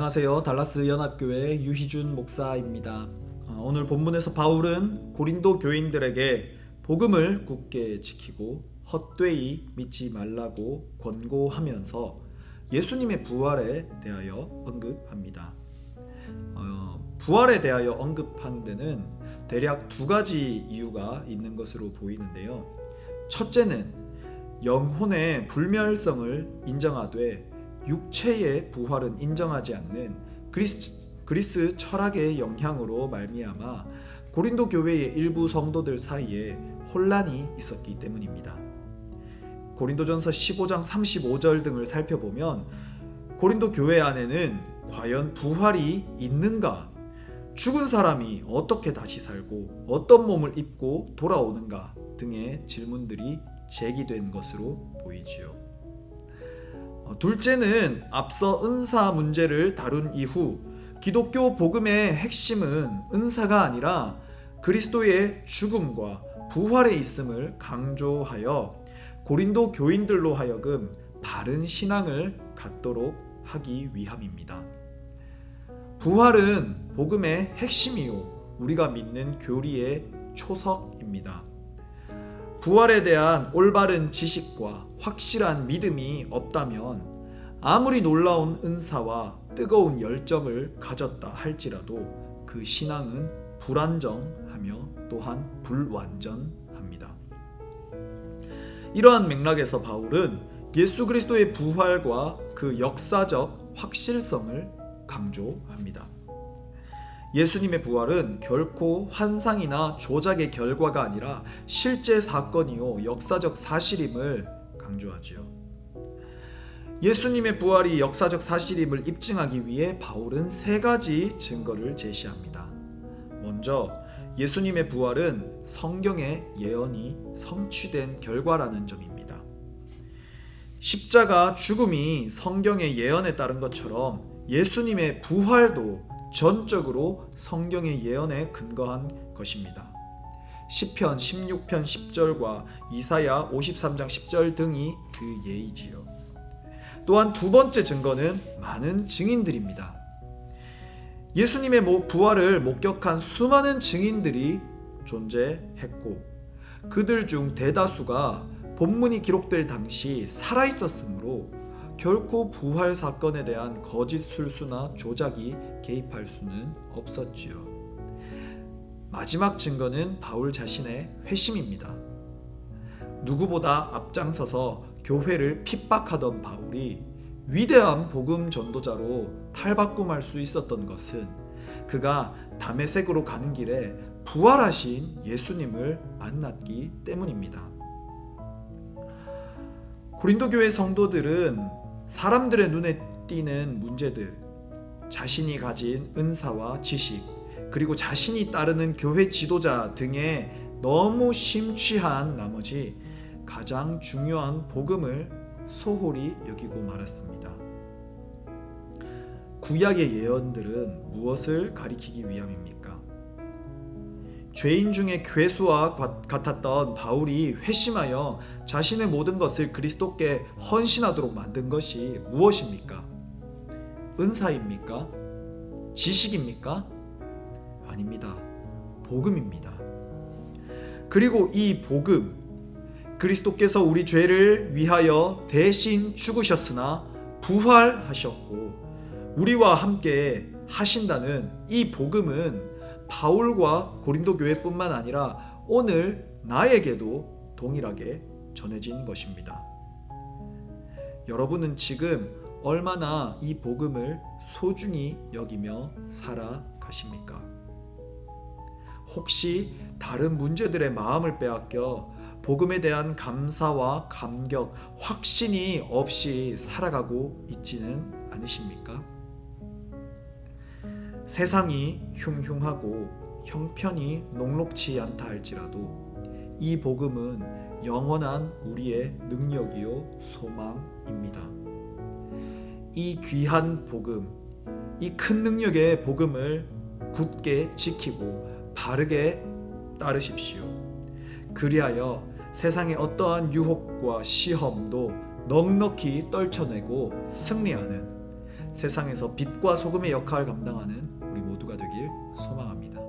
안녕하세요. 달라스 연합교회 유희준 목사입니다. 오늘 본문에서 바울은 고린도 교인들에게 복음을 굳게 지키고 헛되이 믿지 말라고 권고하면서 예수님의 부활에 대하여 언급합니다. 부활에 대하여 언급하는 데는 대략 두 가지 이유가 있는 것으로 보이는데요. 첫째는 영혼의 불멸성을 인정하되 육체의 부활은 인정하지 않는 그리스 철학의 영향으로 말미암아 고린도 교회의 일부 성도들 사이에 혼란이 있었기 때문입니다. 고린도전서 15장 35절 등을 살펴보면 고린도 교회 안에는 과연 부활이 있는가, 죽은 사람이 어떻게 다시 살고 어떤 몸을 입고 돌아오는가 등의 질문들이 제기된 것으로 보이지요. 둘째는 앞서 은사 문제를 다룬 이후 기독교 복음의 핵심은 은사가 아니라 그리스도의 죽음과 부활에 있음을 강조하여 고린도 교인들로 하여금 바른 신앙을 갖도록 하기 위함입니다. 부활은 복음의 핵심이요 우리가 믿는 교리의 초석입니다. 부활에 대한 올바른 지식과 확실한 믿음이 없다면 아무리 놀라운 은사와 뜨거운 열정을 가졌다 할지라도 그 신앙은 불안정하며 또한 불완전합니다. 이러한 맥락에서 바울은 예수 그리스도의 부활과 그 역사적 확실성을 강조합니다. 예수님의 부활은 결코 환상이나 조작의 결과가 아니라 실제 사건이요 역사적 사실임을 강조하지요. 예수님의 부활이 역사적 사실임을 입증하기 위해 바울은 세 가지 증거를 제시합니다. 먼저 예수님의 부활은 성경의 예언이 성취된 결과라는 점입니다. 십자가 죽음이 성경의 예언에 따른 것처럼 예수님의 부활도 전적으로 성경의 예언에 근거한 것입니다. 시편 16편 10절과 이사야 53장 10절 등이 그 예이지요. 또한 두 번째 증거는 많은 증인들입니다. 예수님의 부활을 목격한 수많은 증인들이 존재했고 그들 중 대다수가 본문이 기록될 당시 살아있었으므로 결코 부활 사건에 대한 거짓 술수나 조작이 개입할 수는 없었지요. 마지막 증거는 바울 자신의 회심입니다. 누구보다 앞장서서 교회를 핍박하던 바울이 위대한 복음 전도자로 탈바꿈할 수 있었던 것은 그가 다메섹으로 가는 길에 부활하신 예수님을 만났기 때문입니다. 고린도 교회 성도들은 사람들의 눈에 띄는 문제들, 자신이 가진 은사와 지식, 그리고 자신이 따르는 교회 지도자 등에 너무 심취한 나머지 가장 중요한 복음을 소홀히 여기고 말았습니다. 구약의 예언들은 무엇을 가리키기 위함입니까? 죄인 중에 괴수와 같았던 바울이 회심하여 자신의 모든 것을 그리스도께 헌신하도록 만든 것이 무엇입니까? 은사입니까? 지식입니까? 아닙니다. 복음입니다. 그리고 이 복음, 그리스도께서 우리 죄를 위하여 대신 죽으셨으나 부활하셨고 우리와 함께 하신다는 이 복음은 바울과 고린도 교회뿐만 아니라 오늘 나에게도 동일하게 전해진 것입니다. 여러분은 지금 얼마나 이 복음을 소중히 여기며 살아가십니까? 혹시 다른 문제들의 마음을 빼앗겨 복음에 대한 감사와 감격, 확신이 없이 살아가고 있지는 않으십니까? 세상이 흉흉하고 형편이 녹록지 않다 할지라도 이 복음은 영원한 우리의 능력이요 소망입니다. 이 귀한 복음, 이 큰 능력의 복음을 굳게 지키고 바르게 따르십시오. 그리하여 세상의 어떠한 유혹과 시험도 넉넉히 떨쳐내고 승리하는 세상에서 빛과 소금의 역할을 감당하는 우리 모두가 되길 소망합니다.